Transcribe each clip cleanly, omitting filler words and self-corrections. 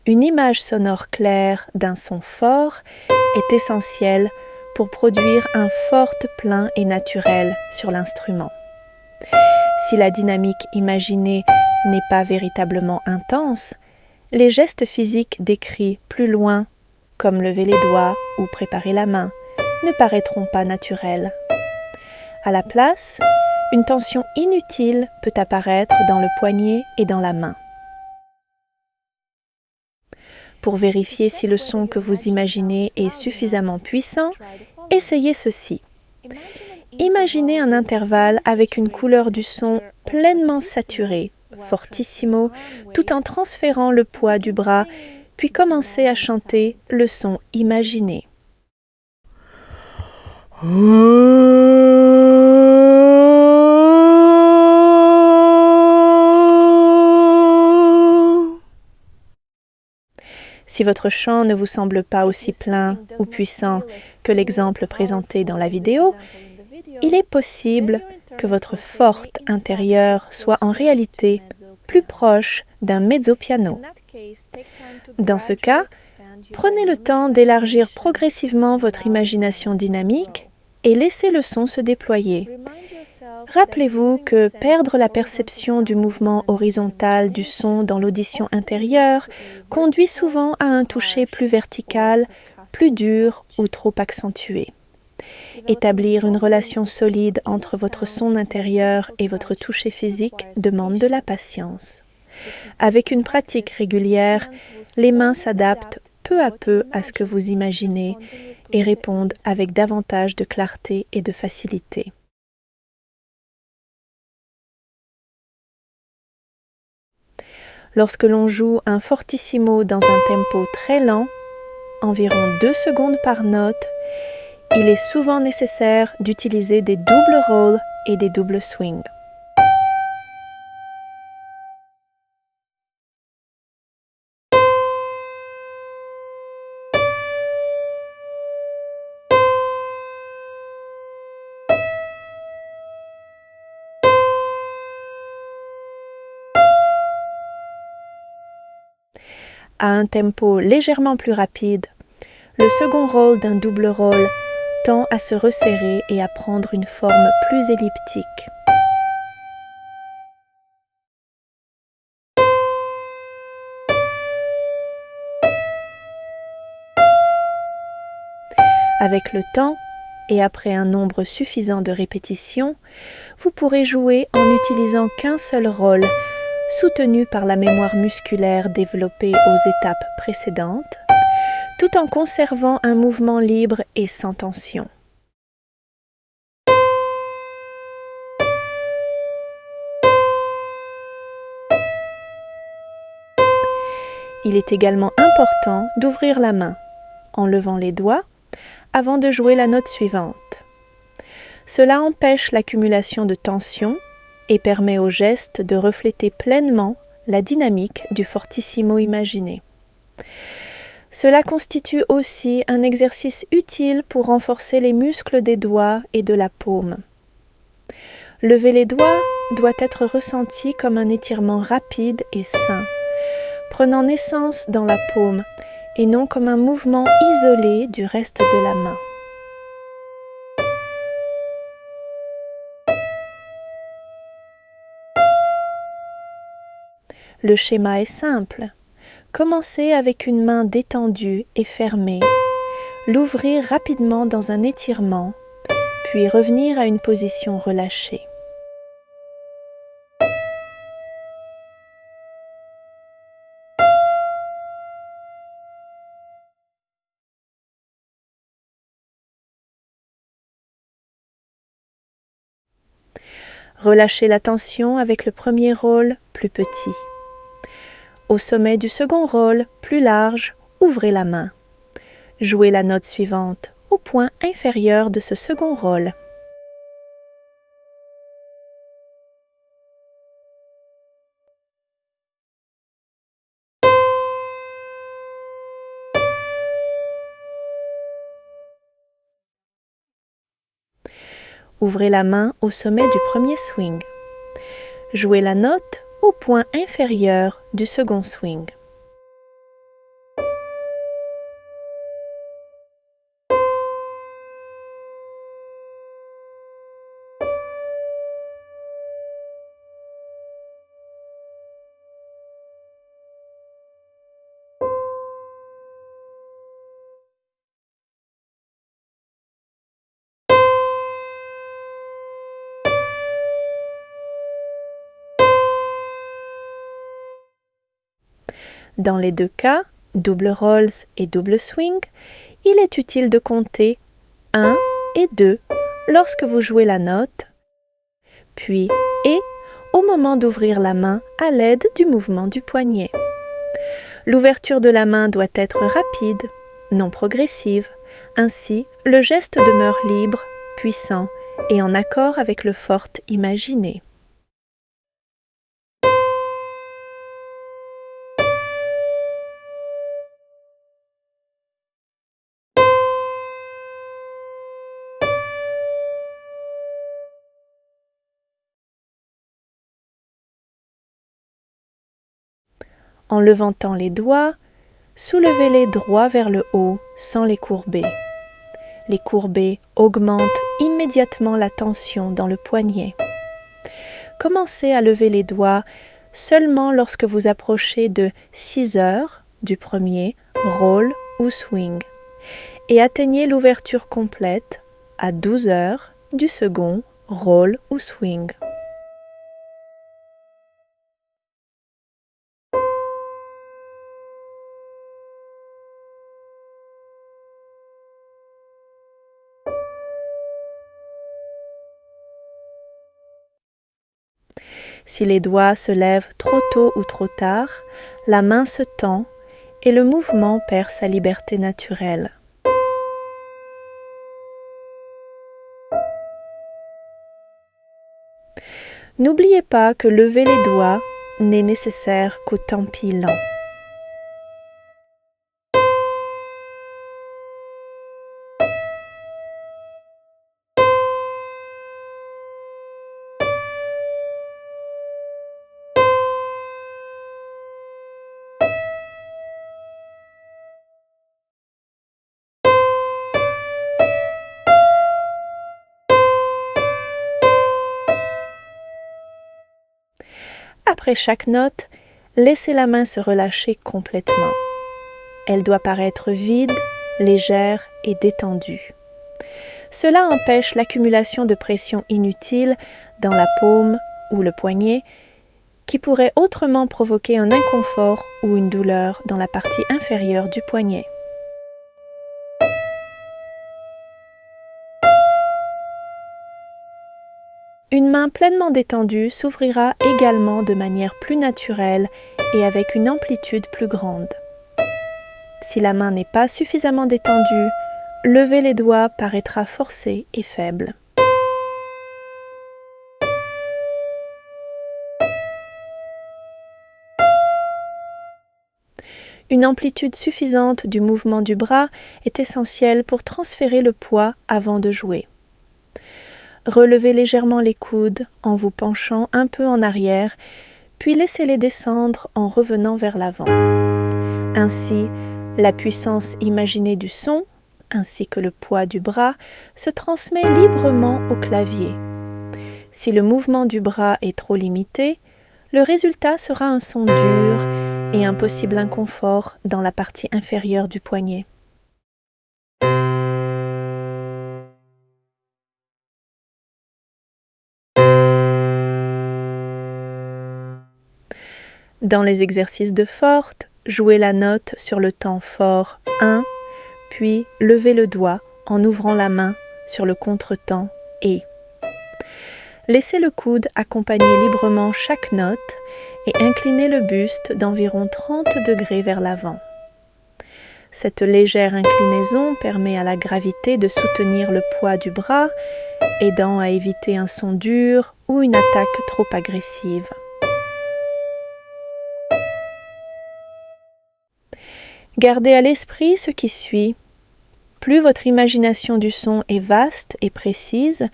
Une image sonore claire d'un son fort est essentielle pour produire un fort plein et naturel sur l'instrument. Si la dynamique imaginée n'est pas véritablement intense, les gestes physiques décrits plus loin, comme lever les doigts ou préparer la main, ne paraîtront pas naturels. À la place, une tension inutile peut apparaître dans le poignet et dans la main. Pour vérifier si le son que vous imaginez est suffisamment puissant, essayez ceci. Imaginez un intervalle avec une couleur du son pleinement saturée, fortissimo, tout en transférant le poids du bras, puis commencez à chanter le son imaginé. Si votre chant ne vous semble pas aussi plein ou puissant que l'exemple présenté dans la vidéo, il est possible que votre forte intérieure soit en réalité plus proche d'un mezzo-piano. Dans ce cas, prenez le temps d'élargir progressivement votre imagination dynamique et laissez le son se déployer. Rappelez-vous que perdre la perception du mouvement horizontal du son dans l'audition intérieure conduit souvent à un toucher plus vertical, plus dur ou trop accentué. Établir une relation solide entre votre son intérieur et votre toucher physique demande de la patience. Avec une pratique régulière, les mains s'adaptent peu à peu à ce que vous imaginez et répondent avec davantage de clarté et de facilité. Lorsque l'on joue un fortissimo dans un tempo très lent, environ 2 secondes par note, il est souvent nécessaire d'utiliser des doubles rôles et des doubles swings. À un tempo légèrement plus rapide, le second rôle d'un double rôle tend à se resserrer et à prendre une forme plus elliptique. Avec le temps, et après un nombre suffisant de répétitions, vous pourrez jouer en n'utilisant qu'un seul rôle, soutenu par la mémoire musculaire développée aux étapes précédentes, tout en conservant un mouvement libre et sans tension. Il est également important d'ouvrir la main, en levant les doigts, avant de jouer la note suivante. Cela empêche l'accumulation de tension et permet au geste de refléter pleinement la dynamique du fortissimo imaginé. Cela constitue aussi un exercice utile pour renforcer les muscles des doigts et de la paume. Lever les doigts doit être ressenti comme un étirement rapide et sain, prenant naissance dans la paume et non comme un mouvement isolé du reste de la main. Le schéma est simple. Commencez avec une main détendue et fermée, l'ouvrir rapidement dans un étirement, puis revenir à une position relâchée. Relâchez la tension avec le premier rôle plus petit. Au sommet du second rôle, plus large, ouvrez la main. Jouez la note suivante au point inférieur de ce second rôle. Ouvrez la main au sommet du premier swing. Jouez la note au point inférieur du second swing. Dans les deux cas, double rolls et double swing, il est utile de compter 1 et 2 lorsque vous jouez la note, puis et au moment d'ouvrir la main à l'aide du mouvement du poignet. L'ouverture de la main doit être rapide, non progressive, ainsi le geste demeure libre, puissant et en accord avec le forte imaginé. En levantant les doigts, soulevez-les droit vers le haut sans les courber. Les courber augmentent immédiatement la tension dans le poignet. Commencez à lever les doigts seulement lorsque vous approchez de 6 heures du premier roll ou swing et atteignez l'ouverture complète à 12 heures du second roll ou swing. Si les doigts se lèvent trop tôt ou trop tard, la main se tend et le mouvement perd sa liberté naturelle. N'oubliez pas que lever les doigts n'est nécessaire qu'au tempi lent. Après chaque note, laissez la main se relâcher complètement. Elle doit paraître vide, légère et détendue. Cela empêche l'accumulation de pression inutile dans la paume ou le poignet qui pourrait autrement provoquer un inconfort ou une douleur dans la partie inférieure du poignet. Une main pleinement détendue s'ouvrira également de manière plus naturelle et avec une amplitude plus grande. Si la main n'est pas suffisamment détendue, lever les doigts paraîtra forcé et faible. Une amplitude suffisante du mouvement du bras est essentielle pour transférer le poids avant de jouer. Relevez légèrement les coudes en vous penchant un peu en arrière, puis laissez-les descendre en revenant vers l'avant. Ainsi, la puissance imaginée du son, ainsi que le poids du bras, se transmet librement au clavier. Si le mouvement du bras est trop limité, le résultat sera un son dur et un possible inconfort dans la partie inférieure du poignet. Dans les exercices de forte, jouez la note sur le temps fort 1, puis levez le doigt en ouvrant la main sur le contretemps et. Laissez le coude accompagner librement chaque note et inclinez le buste d'environ 30 degrés vers l'avant. Cette légère inclinaison permet à la gravité de soutenir le poids du bras, aidant à éviter un son dur ou une attaque trop agressive. Gardez à l'esprit ce qui suit. Plus votre imagination du son est vaste et précise,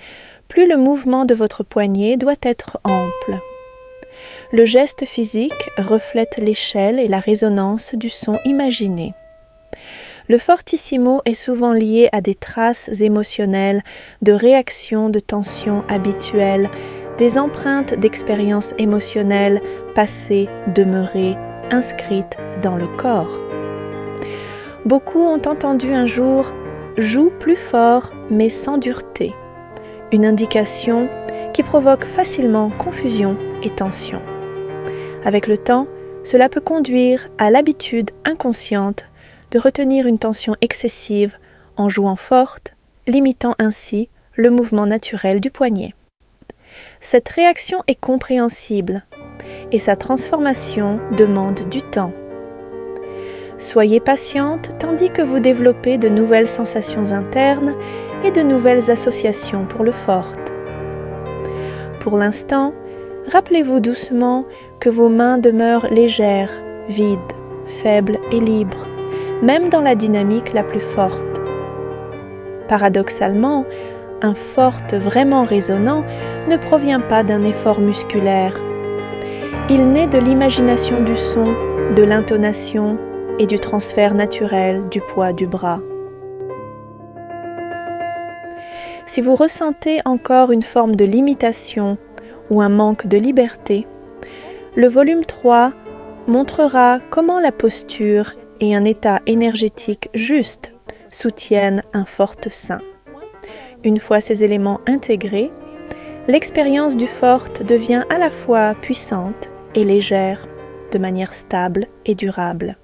plus le mouvement de votre poignet doit être ample. Le geste physique reflète l'échelle et la résonance du son imaginé. Le fortissimo est souvent lié à des traces émotionnelles, de réactions de tension habituelles, des empreintes d'expériences émotionnelles passées, demeurées, inscrites dans le corps. Beaucoup ont entendu un jour « joue plus fort mais sans dureté », une indication qui provoque facilement confusion et tension. Avec le temps, cela peut conduire à l'habitude inconsciente de retenir une tension excessive en jouant forte, limitant ainsi le mouvement naturel du poignet. Cette réaction est compréhensible et sa transformation demande du temps. Soyez patiente tandis que vous développez de nouvelles sensations internes et de nouvelles associations pour le forte. Pour l'instant, rappelez-vous doucement que vos mains demeurent légères, vides, faibles et libres, même dans la dynamique la plus forte. Paradoxalement, un forte vraiment résonnant ne provient pas d'un effort musculaire. Il naît de l'imagination du son, de l'intonation et du transfert naturel du poids du bras. Si vous ressentez encore une forme de limitation ou un manque de liberté, le volume 3 montrera comment la posture et un état énergétique juste soutiennent un forte sein. Une fois ces éléments intégrés, l'expérience du forte devient à la fois puissante et légère, de manière stable et durable.